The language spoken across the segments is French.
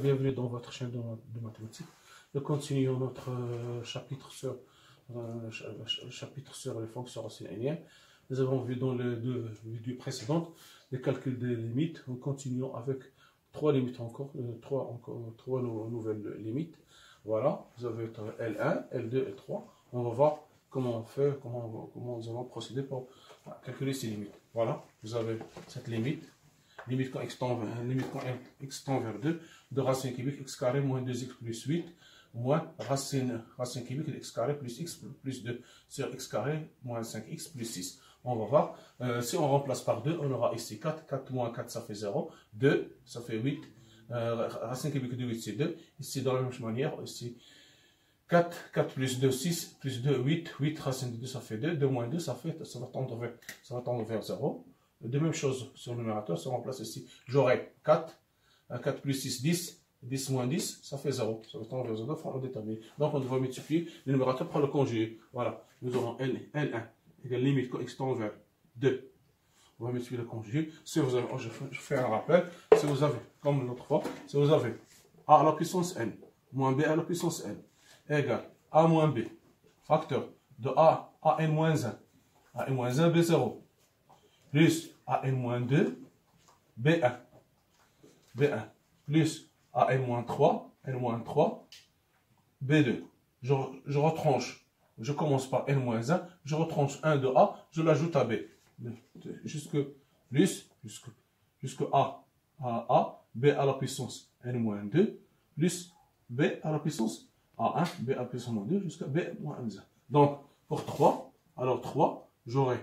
Bienvenue dans votre chaîne de mathématiques. Nous continuons notre chapitre sur les fonctions racines linéaires. Nous avons vu dans les deux vidéos précédentes les calculs des limites. Nous continuons avec trois limites encore, trois nouvelles limites. Voilà, vous avez L1, L2, L3. On va voir comment on fait, comment nous allons procéder pour calculer ces limites. Voilà, vous avez cette limite quand x tend vers 2, de racine cubique x carré moins 2x plus 8, moins racine cubique de x carré plus x plus 2 sur x carré moins 5x plus 6. On va voir, si on remplace par 2, on aura ici 4, 4 moins 4 ça fait 0, 2 ça fait 8, racine cubique de 8 c'est 2, ici dans la même manière, ici 4, 4 plus 2, 6, plus 2, 8, 8 racine de 2 ça fait 2, 2 moins 2 ça va tendre vers 0. De même chose sur le numérateur, si on remplace ici, j'aurai 4, 4 plus 6, 10, 10 moins 10, ça fait 0. Ça va tendre vers 0, on détermine. Donc on doit multiplier le numérateur par le conjugué. Voilà, nous aurons L1 égale limite quand x tend vers 2. On va multiplier le conjugué. Si vous avez, je fais un rappel, si vous avez, comme l'autre fois, si vous avez a à la puissance n, moins b à la puissance n, égale a moins b, facteur de a à n moins 1, à n moins 1, b0. Plus AN-2, B1, plus AN-3, N-3, B2. Je retranche, je commence par N-1, je retranche 1 de A, je l'ajoute à B. Jusque A à A, B à la puissance N-2, plus B à la puissance A1, B à la puissance -2, jusqu'à B-1. Donc, pour 3, alors 3, j'aurai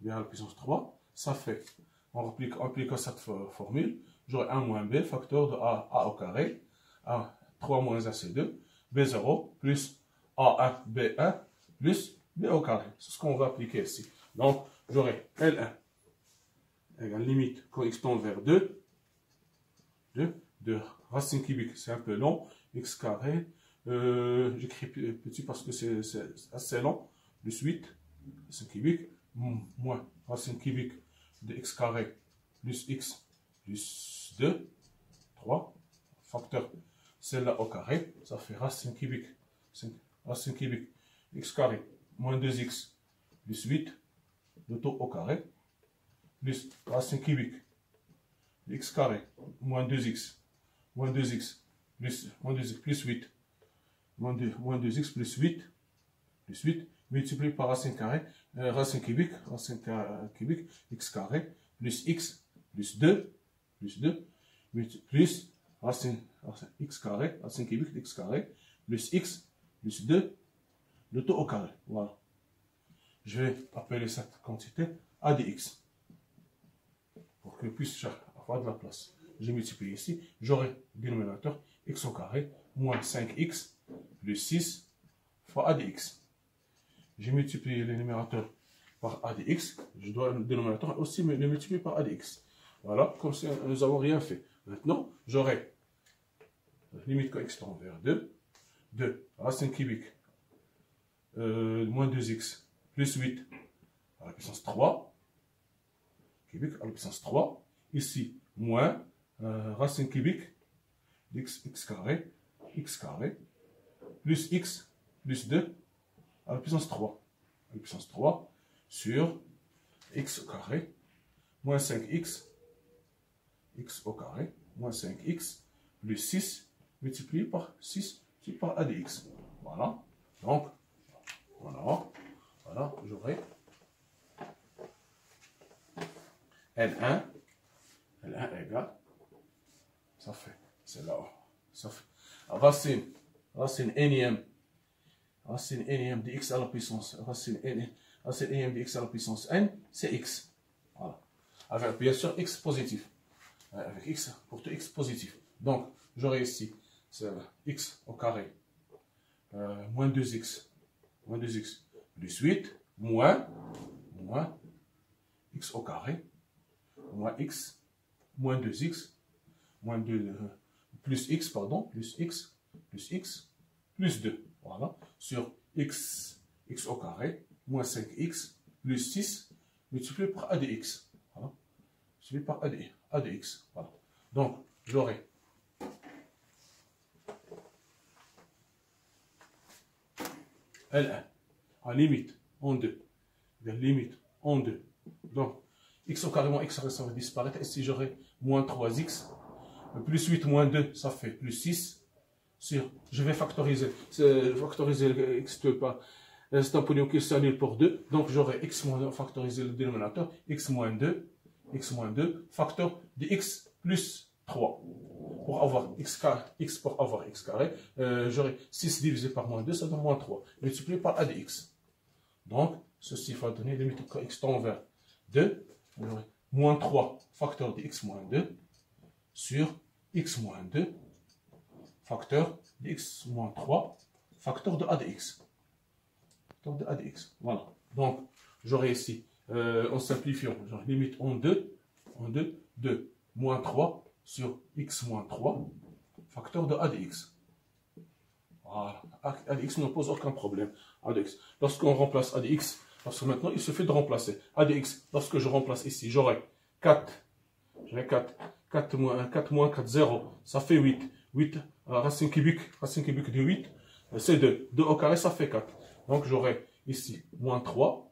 B à la puissance 3, ça fait, en appliquant cette formule, j'aurai 1 moins B, facteur de A au carré, 3 moins 1 c'est 2, B0 plus A1, B1 plus B au carré. C'est ce qu'on va appliquer ici. Donc, j'aurai L1 égale limite quand x tend vers 2, de racine cubique, c'est un peu long, x carré, j'écris petit parce que c'est assez long, plus 8, racine cubique, moins racine cubique de x carré plus x plus 2, 3, facteur, celle-là au carré, ça fait racine cubique x carré moins 2x plus 8, le tout au carré, plus racine cubique de x carré moins 2x plus 8, moins 2x plus 8, multiplié par racine carré, racine cubique, x carré, plus x, plus 2, plus racine x carré, racine cubique de x carré, plus x, plus 2, le tout au carré. Voilà. Je vais appeler cette quantité a de x, pour que je puisse avoir de la place. Je multiplie ici, j'aurai dénominateur x au carré, moins 5x, plus 6, fois a de x. J'ai multiplié le numérateur par a de x, je dois le dénominateur aussi le multiplier par a de x. Voilà, comme si nous n'avons rien fait. Maintenant, j'aurai limite quand x tend vers 2, racine cubique, moins 2x, plus 8, à la puissance 3, cubique à la puissance 3, ici, moins racine cubique, x carré, plus x, plus 2, à la puissance 3. À la puissance 3 sur x au carré, moins 5x, x au carré, moins 5x, plus 6, multiplié par 6, par a de x. Voilà. Donc, voilà, j'aurai L1 égale, ça fait, c'est là, ça fait, racine énième de x à la puissance, racine énième de x à la puissance n, c'est x. Voilà. Avec bien sûr x positif. Avec x, pour tout x positif. Donc, j'aurai ici, c'est x au carré, moins 2x, plus 8, moins x au carré, moins x, moins 2x, plus x, plus 2. Voilà, sur x au carré, moins 5x, plus 6, multiplié par a de x. Voilà, multiplié par a de x. Voilà. Donc, j'aurai L1 à limite en 2 égale limite en 2. Donc, x au carré moins x au carré, ça va disparaître. Et si j'aurais moins 3x, plus 8 moins 2, ça fait plus 6. Sur, je vais factoriser. Factoriser le x ne peut pas. C'est un polynôme qui s'annule pour 2. Donc, j'aurai x moins 2, factoriser le dénominateur, x moins 2, facteur de x plus 3. Pour avoir x pour avoir x carré, j'aurai 6 divisé par moins 2, ça donne moins 3. Multiplié par a de x. Donc, ceci va donner limite quand x tend vers 2. J'aurai moins 3 facteur de x moins 2 sur x moins 2 facteur de x moins 3 facteur de a de x. Facteur de a de x. Voilà. Donc, j'aurai ici, en simplifiant, j'aurai limite en 2, 2 moins 3 sur x moins 3 facteur de a de x. Voilà. A de x ne pose aucun problème. A de x. Lorsqu'on remplace a de x, parce que maintenant il suffit de remplacer a de x. Lorsque je remplace ici, j'aurai 4. J'aurai 4 moins 4, 0. Ça fait 8. 8, racine cubique de 8, c'est 2. 2 au carré, ça fait 4. Donc j'aurai ici moins 3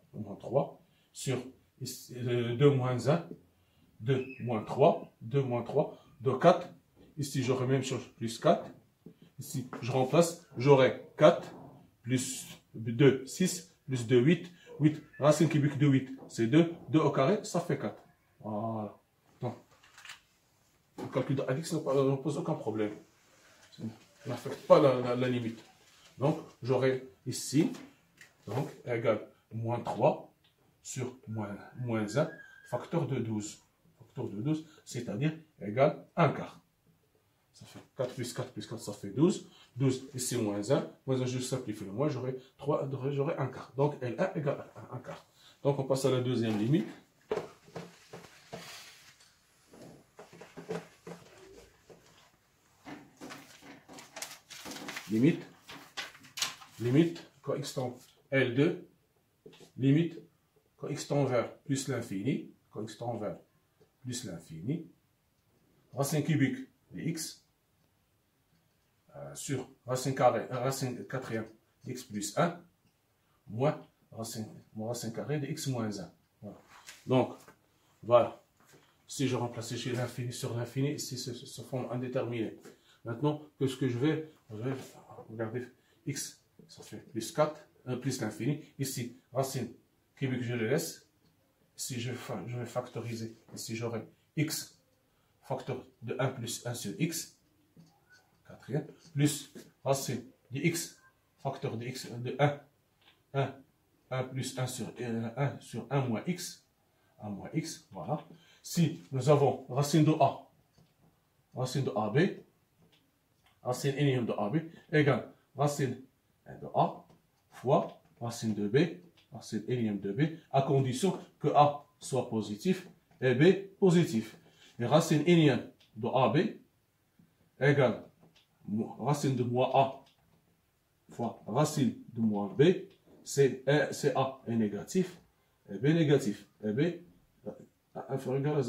sur ici, 2 moins 1, 2 moins 3, 2 moins 3, 2, 4. Ici, j'aurai même chose, plus 4. Ici, je remplace, j'aurai 4 plus 2, 6, plus 2, 8. 8, racine cubique de 8, c'est 2. 2 au carré, ça fait 4. Voilà. Donc, le calcul de ADX ne pose aucun problème. N'affecte pas la limite. Donc, j'aurai ici, donc, égal moins 3 sur moins 1, facteur de 12. Facteur de 12, c'est-à-dire égal 1 quart. Ça fait 4 plus 4 plus 4, ça fait 12. 12, ici moins 1. Moins 1, je simplifie le moins, j'aurai 1 quart. Donc, L1 égale 1 quart. Donc, on passe à la deuxième limite. Limite, quand x tend L2, limite, quand x tend vers plus l'infini, racine cubique de x, sur racine quatrième de x plus 1, moins racine carrée de x moins 1. Voilà. Donc, voilà. Si je remplace chez l'infini sur l'infini, ici se forme indéterminé. Maintenant, qu'est-ce que je vais regarder x, ça fait plus 4, plus l'infini. Ici, racine cubique, je le laisse. Ici, je vais factoriser. Ici, j'aurai x facteur de 1 plus 1 sur x, quatrième, plus racine de x, facteur de x de 1 plus 1 sur 1 moins x, voilà. Si nous avons racine de a, AB, racine énième de AB, égale racine de a fois racine de b, racine énième de b, à condition que a soit positif et b positif. Et racine énième de AB égale racine de moins a fois racine de moins b, c'est a est négatif, et b négatif, et b inférieur à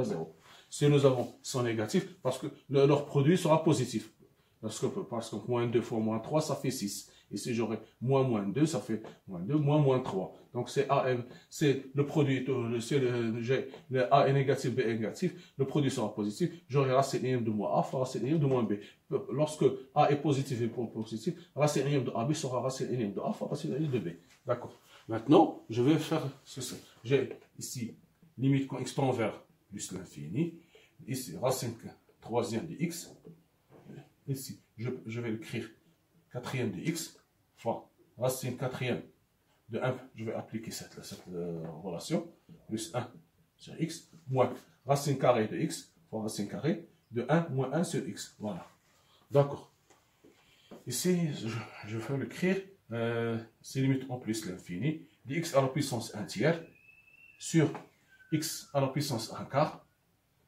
0. Si nous avons sont négatifs, parce que leur produit sera positif. Parce que moins 2 fois moins 3, ça fait 6. Ici, j'aurai moins 2, ça fait moins 2, moins 3. Donc, c'est le produit, le A est négatif, B est négatif, le produit sera positif. J'aurai racine énième de moins A fois racine énième de moins B. Lorsque A est positif et positif, racine énième de AB sera racine énième de A fois racine énième de B. D'accord. Maintenant, je vais faire ceci. J'ai ici limite quand x tend vers plus l'infini. Ici, racine troisième de x. Ici, je vais écrire quatrième de x fois racine quatrième de 1. Je vais appliquer cette relation. Plus 1 sur x moins racine carrée de x fois racine carrée de 1 moins 1 sur x. Voilà. D'accord. Ici, je vais l'écrire. C'est limite en plus l'infini de x à la puissance 1 tiers sur x à la puissance 1 quart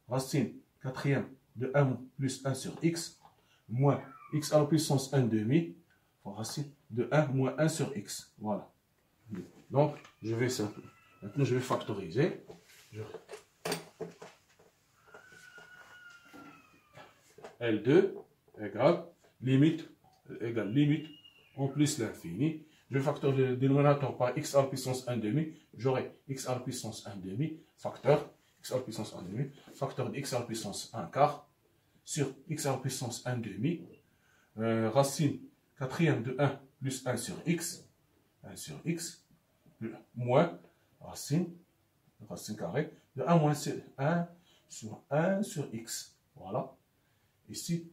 racine quatrième de 1 plus 1 sur x moins x à la puissance 1 demi fois racine de 1 moins 1 sur x. Voilà. Donc, maintenant je vais factoriser. L2 égale limite en plus l'infini. Je factorise le dénominateur par x à la puissance 1 demi. J'aurai x à la puissance 1 demi, facteur, x à la puissance 1 demi, facteur de x à la puissance 1 quart, sur x à la puissance 1 demi, racine quatrième de 1 plus 1 sur x, moins racine carrée de 1 moins 1 sur 1 sur x. Voilà. Ici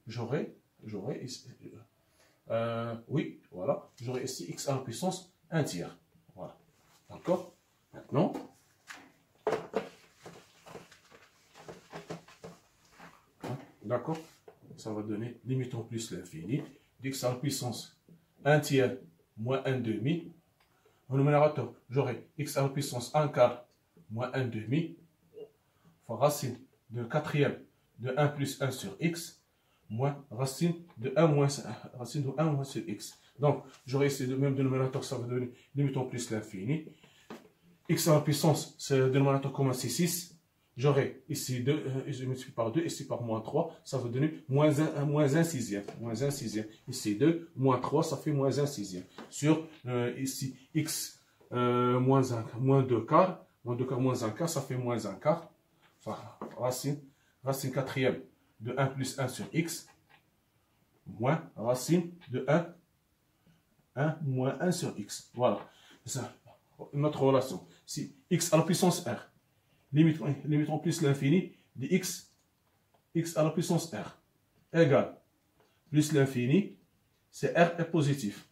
j'aurai ici, oui, voilà, j'aurai ici x à la puissance 1 tiers. Voilà. D'accord? Maintenant, d'accord, ça va donner limite en plus l'infini d'x à la puissance 1 tiers moins 1 demi. Au numérateur, j'aurai x à la puissance 1 quart moins 1 demi fois racine de quatrième de 1 plus 1 sur x moins racine de 1 moins sur x. Donc, j'aurai ici le même dénominateur, ça va donner limite en plus l'infini. X à la puissance, c'est le dénominateur commun, c'est 6. J'aurai ici 2, je multiplie par 2, ici par moins 3, ça va donner moins 1 sixième. Moins 1 sixième. Ici 2, moins 3, ça fait moins 1 sixième. Sur ici x moins 2 quarts, moins 1 quart, ça fait moins 1 quart. Enfin, racine quatrième de 1 plus 1 sur x, moins racine de 1 moins 1 sur x. Voilà. C'est notre relation. Si x à la puissance r, limite en plus l'infini de x à la puissance r, égale plus l'infini, c'est r est positif,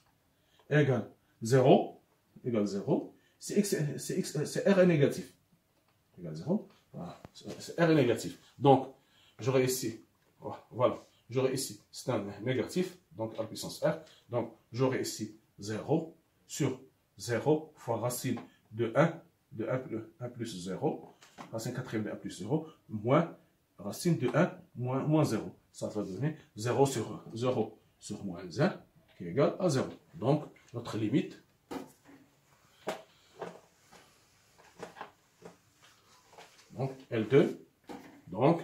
égale 0, c'est r est négatif, égale 0, voilà, c'est r est négatif. Donc, j'aurai ici, voilà, j'aurai ici, c'est un négatif, donc à la puissance r, donc j'aurai ici 0 sur 0 fois racine de 1 plus 0, racine quatrième de 1 plus 0, moins racine de 1 moins 0. Ça va donner 0 sur moins 1 qui est égal à 0. Donc, notre limite, donc L2, donc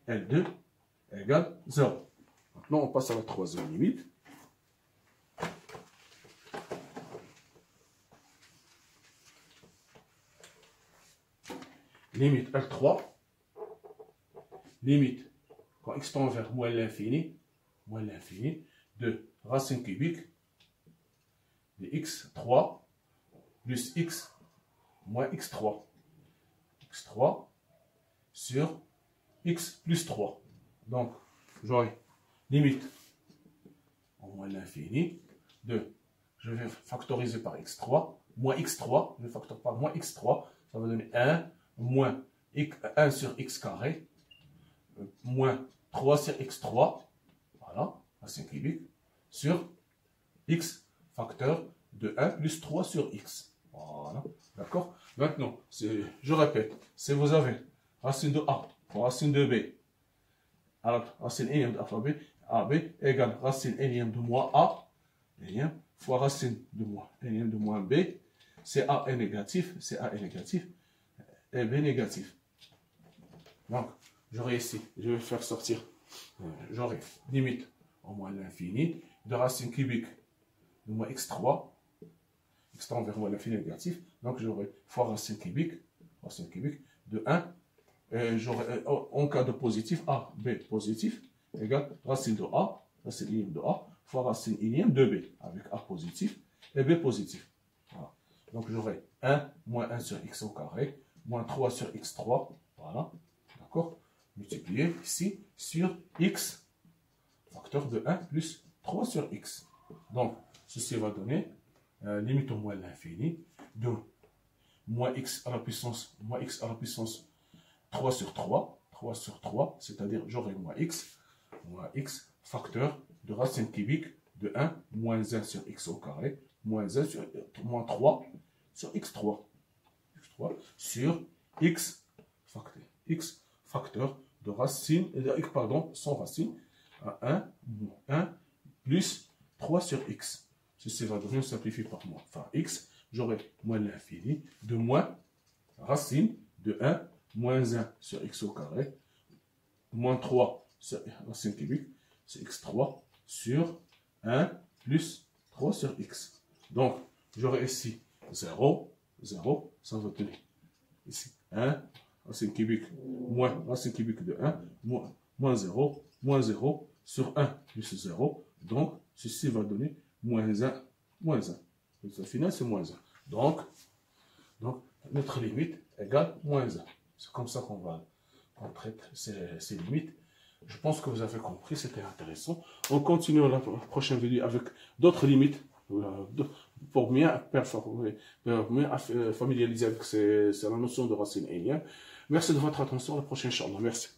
L2 égale 0. Maintenant, on passe à la troisième limite. Limite L3, limite quand x tend vers moins l'infini, de racine cubique de x3 plus x moins x3. x3 sur x plus 3. Donc, j'aurai limite en moins l'infini de, je vais factoriser par x3, moins x3, je factorise par moins x3, ça va donner 1 moins 1 sur x carré, moins 3 sur x3, voilà, racine cubique, sur x facteur de 1 plus 3 sur x. Voilà, d'accord? Maintenant, je répète, si vous avez racine de a fois racine de b, alors racine énième de a fois b, ab égale racine énième de moins a, énième, fois racine de moins énième de moins b, c'est a est négatif, et b négatif. Donc, j'aurai ici, je vais faire sortir, j'aurai limite en moins l'infini de racine cubique de moins x3, x tend vers moins l'infini négatif, donc j'aurai fois racine cubique de 1, et j'aurai en cas de positif, a, b positif, égale racine de a, racine énième de a, fois racine énième de b, avec a positif et b positif. Voilà. Donc j'aurai 1 moins 1 sur x au carré, moins 3 sur x3, voilà, d'accord, multiplié ici sur x, facteur de 1 plus 3 sur x. Donc, ceci va donner, limite au moins l'infini, de moins x à la puissance 3 sur 3, c'est-à-dire j'aurai moins x, facteur de racine cubique de 1, moins 1 sur x au carré, moins 3 sur x3. Sur x facteur de racine, sans racine, à 1 plus 3 sur x. Ceci va devenir simplifié par moins. Enfin, x, j'aurai moins l'infini de moins racine de 1, moins 1 sur x au carré, moins 3 sur racine cubique, c'est x3 sur 1 plus 3 sur x. Donc, j'aurai ici 0, 0, ça va donner ici 1 racine cubique moins racine cubique de 1, moins 0 sur 1 plus 0. Donc, ceci va donner moins 1, moins 1. Le final, c'est moins 1. Donc, notre limite égale moins 1. C'est comme ça qu'on traite ces limites. Je pense que vous avez compris, c'était intéressant. On continue la prochaine vidéo avec d'autres limites pour bien familiariser avec la notion de racine et lien. Merci de votre attention. À la prochaine, Inch'Allah. Merci.